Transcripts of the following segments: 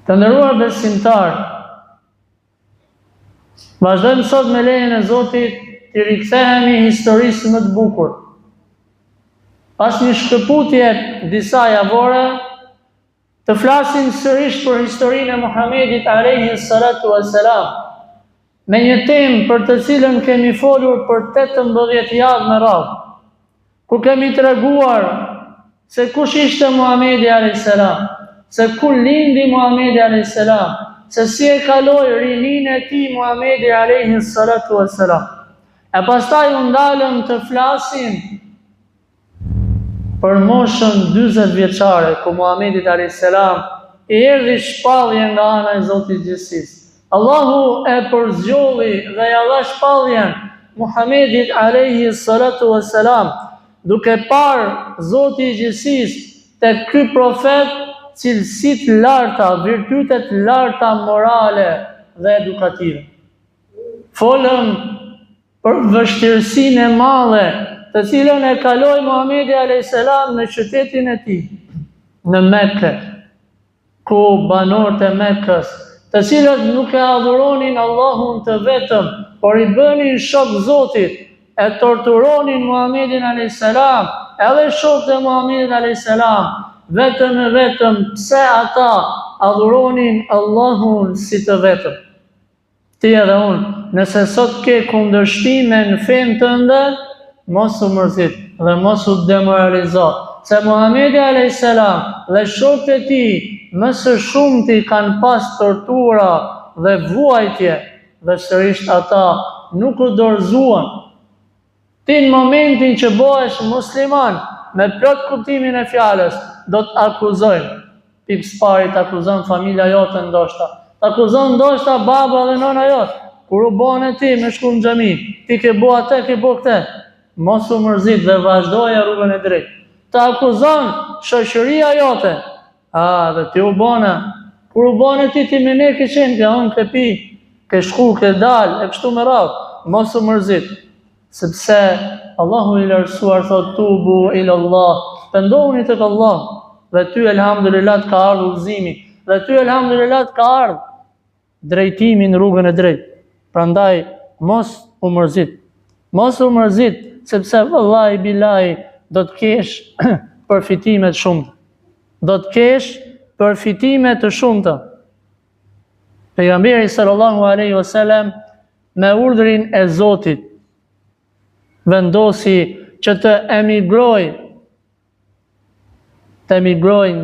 Të nderuar besimtar, vazhdojmë sot me lejen e Zotit të rikthehemi historisë më të bukur. Pas një shkëputje disa javore, të flasim sërish për historinë e Muhamedit alayhi salatu wassalam, me një temë për të cilën kemi folur për 18 javë me radhë, ku kemi treguar se kush ishte Muhamedi alayhi salam, se ku lindi Muhamedi alayhi salam, se si e kaloi rininë e tij Muhamedi alayhi salatu wassalam. E pastaj u ndalëm të flasim për moshën 40 vjeçare, ku Muhamedit alayhi salam i erdhi shpallje nga ana e Zotit Gjithësisë. Allahu e përzgjolli dhe ja dha shpalljen Muhamedit alayhi salatu wassalam, duke parë Zoti i Gjithësisë te ky profet cilësitë larta, virtytet larta morale dhe edukative. Folëm për vështirësinë e madhe të cilën e kaloi Muhamedi alayhis salam në qytetin e tij, në Mekë, ku banorët e Mekës, të cilët nuk e adhuronin Allahun të vetëm, por i bënin shok Zotit, e torturonin Muhamedin alayhis salam, edhe shokët e Muhamedit alayhis salam, vetëm e vetëm pse ata adhuronin Allahun si të vetëm. Ti edhe unë, nëse sot ke kundërshtime në fenë tënde, mos u mërzit dhe mos u demoralizo, se Muhamedi alayhis salam dhe shokët e tij më së shumti kanë pas tortura dhe vuajtje, dhe sërish ata nuk u dorëzuan. Ti në momentin që bëhesh musliman, me plot kuptimin e fjalës, do të akuzojnë. Pikë pari të akuzon familja jote ndoshta. Të akuzon ndoshta baba dhe nona jote. Kur u bën ti me shku në xhami, ti ke bu atë, ke bu këtë. Mos u mërzit dhe vazhdoja rrugën e drejtë. Të akuzon shoqëria jote. Dhe ti u bëna. Kur u bëna ti me ne ke qenë, ke hënë, ke pi, ke shku, ke dal, e kështu me radhë. Mos u mërzit. Sepse Allahu i lartësuar thot tubu ila Allah, pendohuni tek Allah, dhe ty elhamdulillah ka ardhur udhëzimi, dhe ty elhamdulillah ka ardhur drejtimi në rrugën e drejtë. Prandaj mos u mërzit. Mos u mërzit, sepse vallahi billahi do të kesh përfitime të shumta. Do të kesh përfitime të shumta. Pejgamberi sallallahu alaihi wasallam me urdhrin e Zotit vendosi që të emigroj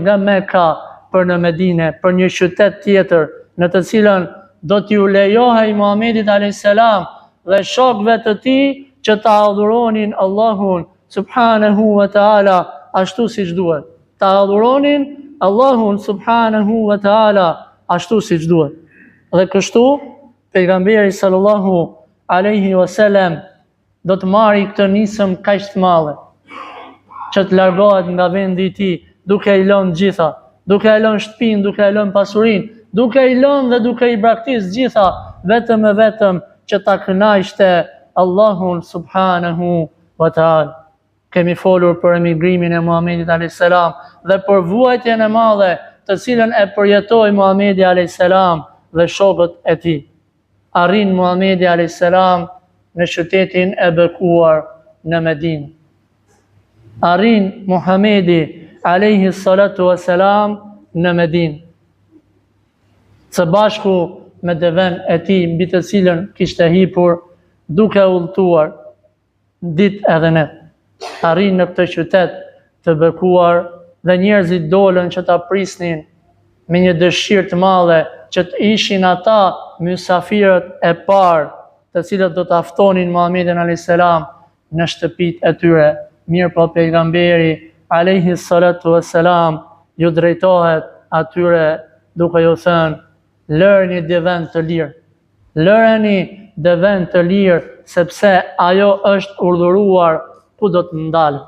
nga Mekka për në Medine, për një qytet tjetër, në të cilën do t'ju lejohej Muhamedit alayhis salam dhe shokëve të tij që ta adhuronin Allahun subhanahu wa taala ashtu siç duhet. Ta adhuronin Allahun subhanahu wa taala ashtu siç duhet. Dhe kështu pejgamberi sallallahu alaihi wasallam do të marri këtë nisëm kaq të madhe, që të largohet nga vendi i tij, duke i lënë gjitha, duke i lënë shtëpinë, duke i lënë pasurinë, duke i lënë dhe duke i braktis gjitha, vetëm e vetëm që ta kënaqte Allahun subhanahu wa taala. Kemi folur për emigrimin e Muhamedit alayhis salam dhe për vuajtjen e madhe të cilën e përjetoi Muhamedi alayhis salam dhe shokët e tij. Arrin Muhamedi alayhis salam në qytetin e bekuar në Medinë. Arrin Muhamedi alayhi salatu wassalam në Medinë. Së bashku me deven e tij mbi të cilën kishte hipur duke udhëtuar ditë edhe natë. Arrin në këtë qytet të bekuar dhe njerëzit dolën që ta prisnin me një dëshirë të madhe që të ishin ata mysafirët e parë të cilët do të aftonin Muhamedit alayhis salam në shtëpitë e tyre. Mirë po pejgamberi alayhi salatu wassalam ju drejtohet atyre duke ju thënë: lëreni deven të lirë. Lëreni deven të lirë, sepse ajo është urdhëruar ku do të ndalë.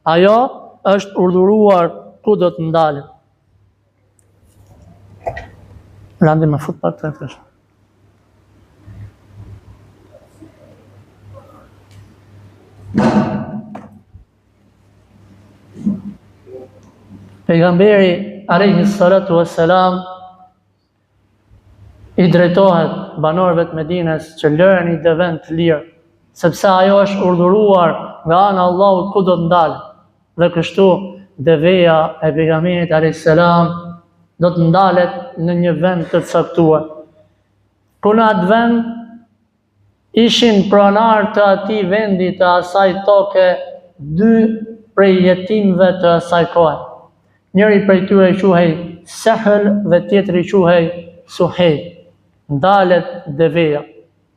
Ajo është urdhëruar ku do të ndalë. Landi me fut pak të efesh. Pejgamberi alayhi salatu wassalam i drejtohet banorëve të Medinës që lëreni dhe vend të lirë, sepse ajo është urdhëruar nga ana e Allahut ku do të ndalë. Dhe kështu deveja e pejgamberit alayhis salam do të ndalet në një vend të caktuar. Ku në atë vend ishin pronar të atij vendi të asaj toke 2 prej jetimëve të asaj kohe. Njëri prej tyre quhej Sahl dhe tjetri quhej Suhejl. Ndalet deveja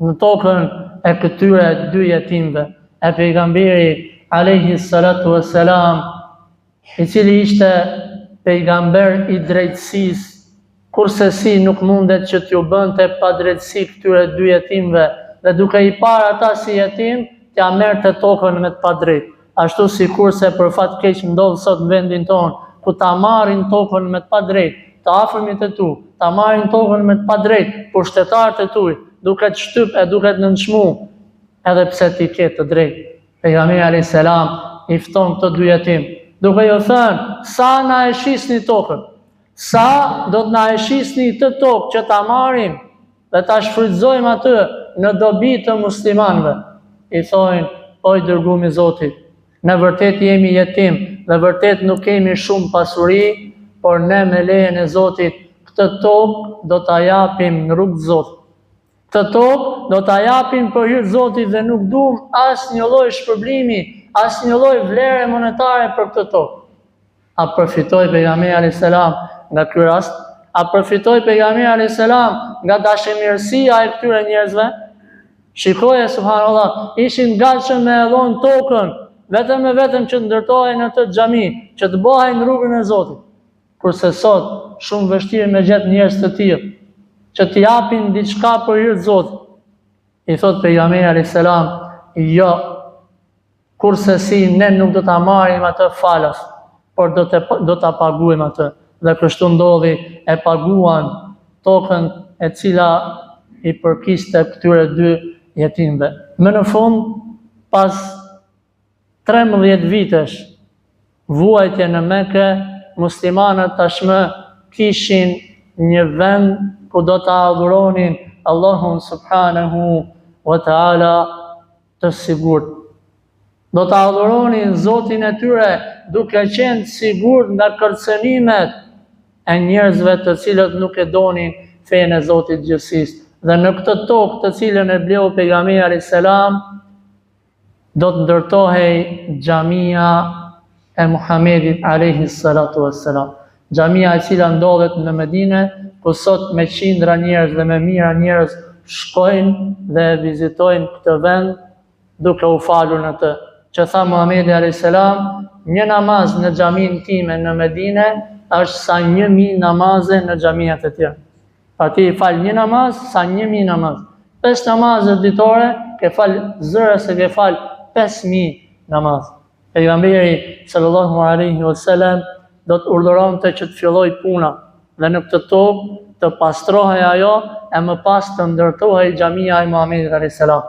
në tokën e këtyre 2 jetimëve e pejgamberi alayhi salatu wassalam, i cili ishte pejgamber i drejtësisë, kurse si nuk mundet që t'ju bënte pa drejtësi këtyre 2 jetimëve dhe duke i parë ata si jetim, t'ja merrte tokën me të padrejtë. Ashtu si kurse për fat keq ndodh sot në vendin tonë, ku ta marrin tokën me të padrejtë, të afërmit e tu, ta marrin tokën me të padrejtë, pushtetarët e tuj, duke të shtyp e duke të nënçmu, edhe pse ti ke të drejtë. Pejgamberi alayhis salam i fton këto 2 jetim, duke ju thënë, sa na e shisni tokën, sa do të na e shisni të tokë që ta marrim dhe ta shfrytëzojmë atë në dobi të muslimanëve. I thojnë, oj dërguari i Zotit, në vërtet jemi jetim dhe vërtet nuk kemi shumë pasuri, por ne me lejen e Zotit këtë tokë do ta japim në rrugt të Zotit. Këtë tokë do ta japim për hir të Zotit dhe nuk duam asnjë lloj shpërblimi, asnjë lloj vlere monetare për këtë tokë. A përfitoi pejgamberi alayhis salam nga ky rast? A përfitoi pejgamberi alayhis salam nga dashamirësia e këtyre njerëzve? Shikoje, subhanallah, ishin gatshëm me dhon tokën, vetëm e vetëm që të ndërtohen në të xhami, që të bëhen rrugën e Zotit. Kurse sot shumë vështirë me gjet njerëz të tillë që t'i japin diçka për hir të Zotit. I thot pejgamberi alayhis salam, jo, kurse si ne nuk do ta marrim atë falas, por do ta paguajmë atë. Dhe kështu ndodhi, e paguan tokën e cila i përkiste këtyre 2 jetimëve. Më në fund, pas 13 vitesh vuajtje në Mekë, muslimanët tashmë kishin një vend ku do të adhuronin Allahun subhanahu wa ta'ala të sigurt. Do të adhuronin Zotin e tyre duke qenë sigurt nga kërcënimet e njerëzve të cilët nuk e donin fenë e Zotit gjithësisë. Dhe në këtë tokë të cilën e bleu pejgamberi alayhis salam, do të ndërtohej xhamia e Muhamedit alayhis salatu wassalam. Xhamia e cila ndodhet në Medinë, ku sot me qindra njerëz dhe me mijëra njerëz shkojnë dhe vizitojnë këtë vend duke u falur në të. Që tha Muhamedi alayhis salam, një namaz në xhamin time në Medinë është sa 1000 namaze në xhamiat e tjera. Pa ti fal një namaz, sa 1000 namaz. 5 namazet ditore, ke fal zëra se ke fal 5000 namaz. Pejgamberi sallallahu alaihi wasallam do të urdhëronte që të filloj puna dhe në këtë tokë të pastrohej ajo e më pas të ndërtohej xhamia e Muhamedit alayhis salam.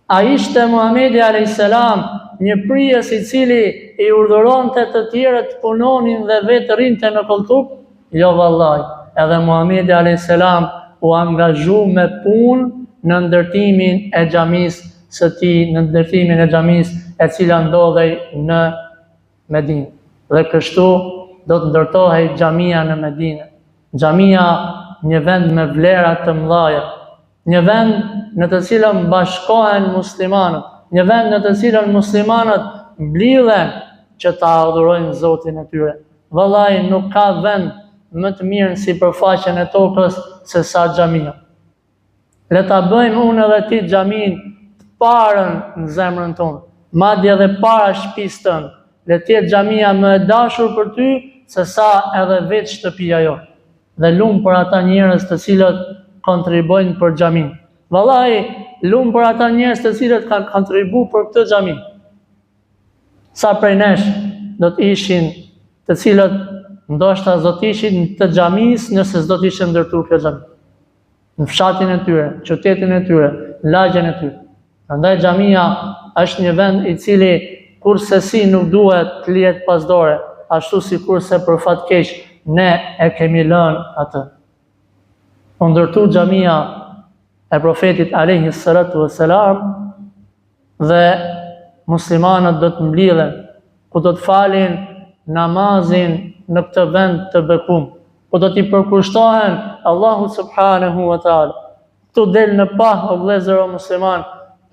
A ishte Muhamedi alayhis salam një prijes i cili i urdhëronte të tjerët të punonin dhe vetë rinte në koltuk? Jo vallahi. Edhe Muhamedi alayhis salam u angazhu me punë në ndërtimin e xhamisë së tij, në ndërtimin e xhamisë e cila ndodhej në Medinë. Dhe kështu do të ndërtohej xhamia në Medinë. Xhamia, një vend me vlera të mëdha, një vend në të cilën bashkohen muslimanët, një vend në të cilën muslimanët mblidhen që ta adhurojnë Zotin e tyre. Vallahi nuk ka vend më të mirë në sipërfaqen e tokës se sa xhamia. Le ta bëjmë unë edhe ti xhamin të parën në zemrën tonë, madje edhe para shtëpisë tënde. Le të jetë xhamia më e dashur për ty se sa edhe vetë shtëpia jote. Dhe lumë për ata njerëz të cilët kontribojnë për xhamin. Vallahi, lumë për ata njerëz të cilët kanë kontribuar për këtë xhamin. Sa prej nesh do të ishin të cilët ndoshta do të ishin të xhamisë nëse s'do të ishte ndërtuar kjo xhami. Në fshatin e tyre, qytetin e tyre, lagjen e tyre. Prandaj xhamia është një vend i cili kurse si nuk duhet të lihet pasdore, ashtu si kurse për fat keq ne e kemi lënë atë. u ndërtu xhamia e profetit alayhi salatu wassalam dhe muslimanët do të mblidhen ku do të falin namazin në këtë vend të bekuar, ku do t'i përkushtohen Allahu subhanahu wa taala. Këtu del në pah o vëllezër o musliman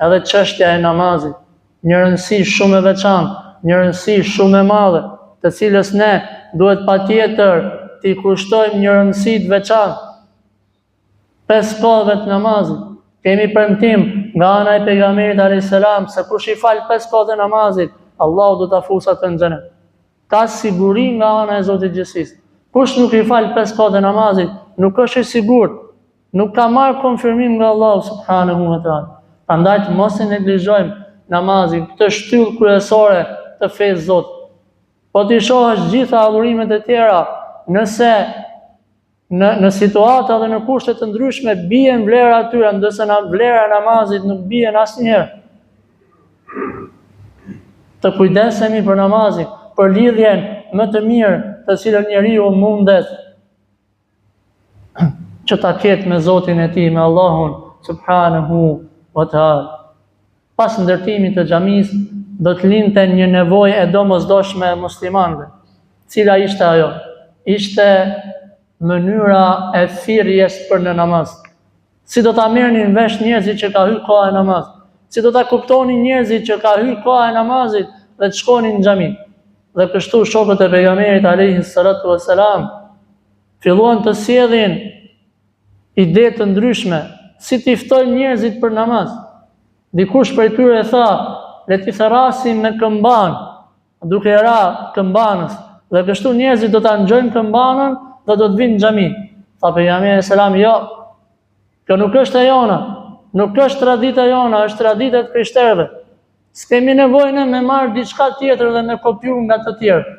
edhe çështja e namazit, një rëndësi shumë e veçantë, një rëndësi shumë e madhe, të cilës ne duhet patjetër t'i kushtojmë një rëndësi të veçantë. 5 kohëve të namazit. Kemi premtim nga ana e pejgamberit alayhis salam se kush i fal 5 kohë të namazit, Allahu do ta fusë atë në xhenet. Ka siguri nga ana e Zotit gjithësisë. Kush nuk i fal 5 kohë të namazit, nuk është i sigurt, nuk ka marrë konfirmim nga Allahu subhanahu wa taala. Prandaj të mos e neglizhojmë namazin, këtë shtyllë kryesore të fesë Zotit. Po ti shohësh gjitha adhurimet e tjera, nëse në situata dhe në kushte të ndryshme bien vlera atyre, ndërsa vlera e namazit nuk bien asnjëherë. Të kujdesemi për namazin, për lidhjen më të mirë të cilën njeriu mundet që ta ketë me Zotin e tij, me Allahun subhanahu wa taala. Pas ndërtimit të xhamisë do të lindte një nevojë e domosdoshme e muslimanëve. Cila ishte ajo? Ishte mënyra e thirrjes për në namaz. Si do ta merrnin vesh njerëzit që ka hyrë koha e namazit? Si do ta kuptonin njerëzit që ka hyrë koha e namazit dhe të shkonin në xhami? Dhe kështu shokët e pejgamberit alayhi salatu wassalam filluan të sjellin ide të ndryshme, si t'i ftojnë njerëzit për namaz. Dikush prej tyre tha, le t'i therasim me këmban, duke ra këmbanës, dhe kështu njerëzit do ta ngjojnë këmbanën dhe do të vinë në xhami. Tha pejgamberi selam, jo, kjo nuk është e jona, nuk është tradita jona, është tradita e krishterëve. S'kemi nevojë ne me marr diçka tjetër dhe me kopjuar nga të tjerë.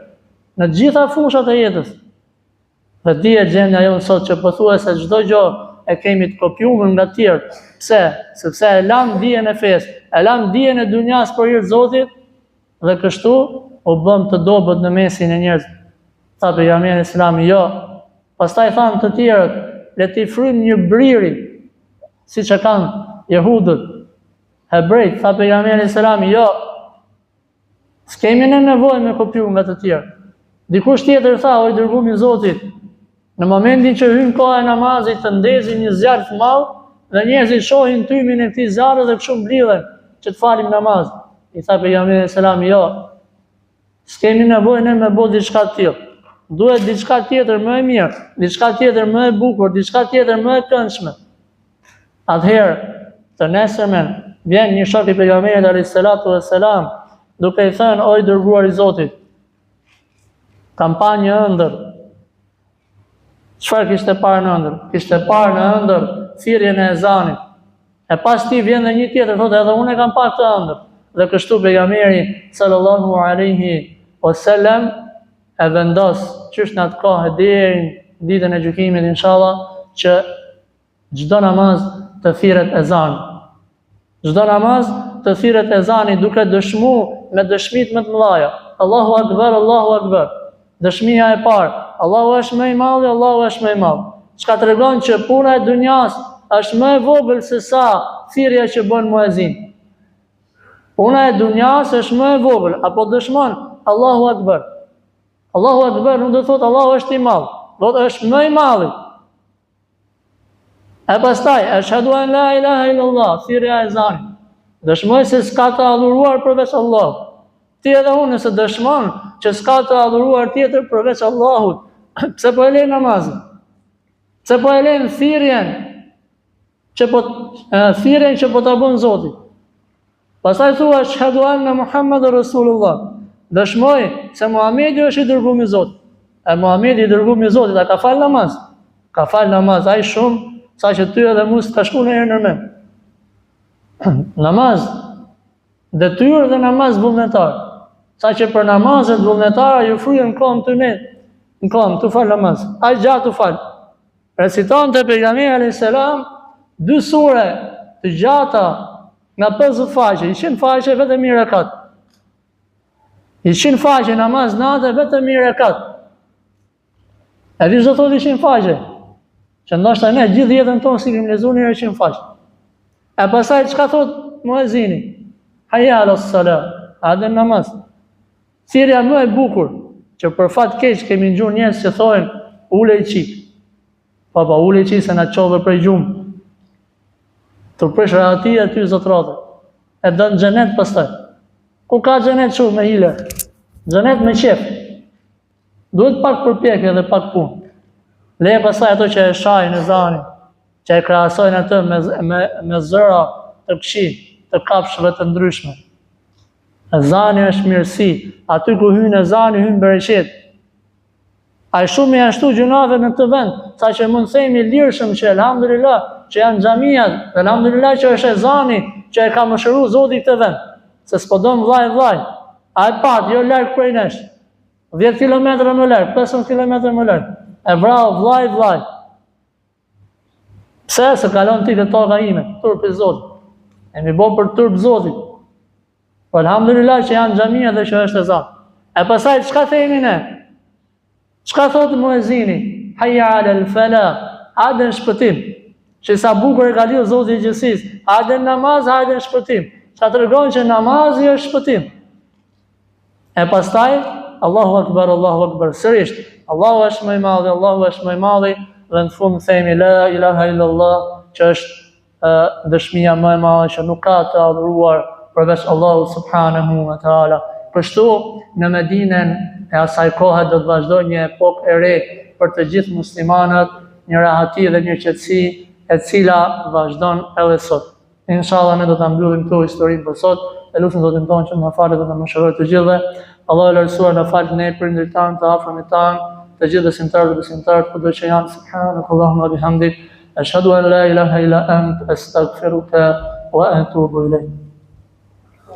Në gjitha fushat e jetës. Dhe dije gjendja jonë sot që pothuajse çdo gjë e kemi të kopjuar nga të tjerë. Pse? Sepse e lam dijen e fesë, e lam dijen e dunjas për hir të Zotit dhe kështu u bëm të dobët në mesin e njerëzve. Tha pejgamberi selam, jo. Pastaj thanë të tjerët, le t'i frym një briri, siç e kanë jehudët, hebrejt. Tha pejgamberi selam, jo. S'kemi ne nevojë me kopjuar nga të tjerë. Dikush tjetër tha, o i dërguari i Zotit, në momentin që hyn koha e namazit të ndezin një zjarr të madh dhe njerëzit shohin tymin e këtij zjarri dhe kështu mblidhen që të falim namaz. I tha pejgamberi selam, jo. S'kemi nevojë ne me bë diçka të tillë. Duhet diçka tjetër më e mirë, diçka tjetër më e bukur, diçka tjetër më e këndshme. Atëherë, të nesërmen, vjen një shok i pejgamberit alayhis salatu wassalam, duke i thënë, o i dërguari i Zotit, kam parë një ëndër. Çfarë kishte parë në ëndër? Kishte parë në ëndër thirrjen e ezanit. E pas ti vjen dhe një tjetër, thotë, edhe unë e kam parë këtë ëndër. Dhe kështu pejgamberi sallallahu alaihi wasallam e vendos qysh në atë kohë deri në ditën e gjykimit inshallah që çdo namaz të thirret ezani. Çdo namaz të thirret ezani duke dëshmuar me dëshmitë më të mëdha. Allahu akbar, Allahu akbar. Dëshmia e parë, Allahu është më i madh, Allahu është më i madh. Çka tregon që puna e dunjas është më e vogël se sa thirrja që bën muezin. Puna e dunjas është më e vogël, apo dëshmon Allahu akbar. Allahu akbar nuk do të thotë Allahu është i madh, do të është më i madh. E pastaj, ashhadu an la ilaha illallah, thirrja e ezanit. Dëshmoj se s'ka të adhuruar përveç Allahut. Ti edhe unë nëse dëshmon që s'ka të adhuruar tjetër përveç Allahut, pse po e lën namazin? Pse po e lën thirrjen që po ta bën Zoti? Pastaj thua ashhadu anna Muhammadur Rasulullah. Dëshmoj se Muhamedi është i dërguari i Zotit. E Muhamedi i dërguari i Zotit, a ka fal namaz? Ka fal namaz ai shumë sa që ty edhe mos ka shkuar në herë në mend. Namaz detyrë dhe namaz vullnetar. Sa që për namazet vullnetara ju fryen kohën të ne, në kohën të fal namaz. Ai gjatë të fal. Recitonte pejgamberi alayhis salam 2 sure të gjata nga 50 faqe, 100 faqe vetëm një rekat. 100 faqe namaz natë vetëm një rekat. E di çdo thotë 100 faqe. Që ndoshta ne gjithë jetën tonë si kemi lexuar një herë që në faqe. E pastaj çka thot muezini? Hayya ala salat, a dhe namaz. Thirrja më e bukur që për fat keq kemi ngjuar njerëz që thonë ule i qik. Pa ule i qik se na çove prej gjumë. Të prish rahatia ty zotrate. E dën xhenet pastaj. Ku ka xhenet shumë me hile? Xhenet me qef. Duhet pak përpjekje dhe pak punë. Leje pasaj ato që e shajnë e zani, që e krahasojnë atë me zëra të këqij, të kafshëve të ndryshme. E zani është mirësi, aty ku hyn e zani hyn bereqet. Ai shumë i ashtu gjunave në këtë vend, saqë mund themi lirshëm që elhamdulillah që janë xhamiat, elhamdulillah që është e zani që e ka mëshiruar Zoti këtë vend, se s'po dom vllaj. A e pat, jo larg prej nesh. 10 kilometra më larg, 15 kilometra më larg. E bravo, vllaj. Pse se kalon ti të toka ime, turp i Zotit. E mi bo për turp Zotit. Po alhamdulillah që janë xhamia dhe që është e zot. E pastaj çka themi ne? Çka thotë muezini? Hayya ala al-falah, hajde në shpëtim. Që sa bukur e ka lidhur Zoti i gjithësisë. Hajde në namaz, hajde në shpëtim. Çka tregon që namazi është shpëtim. E pastaj Allahu Akbar, sërish, Allahu është më i madhi, Allahu është më i madhi, dhe në fund themi la ilaha illallah, që është dëshmia më e madhe që nuk ka të adhuruar përveç Allahu subhanahu wa taala. Kështu në Medinën e asaj kohe do të vazhdojë një epokë e re për të gjithë muslimanët, një rahati dhe një qetësi e cila vazhdon edhe sot. Inshallah ne do ta mbyllim këtu historinë për sot. E lutem Zotin tonë që na falë dhe na mëshirojë të gjithëve. Allah e lartësuar na falë ne prindërit tanë, të afërmit tanë, të gjithë besimtarët dhe besimtarët kudo që janë. Subhanakallahumma bihamdik, ashhadu an la ilaha illa ant, astaghfiruka wa atubu ilayk.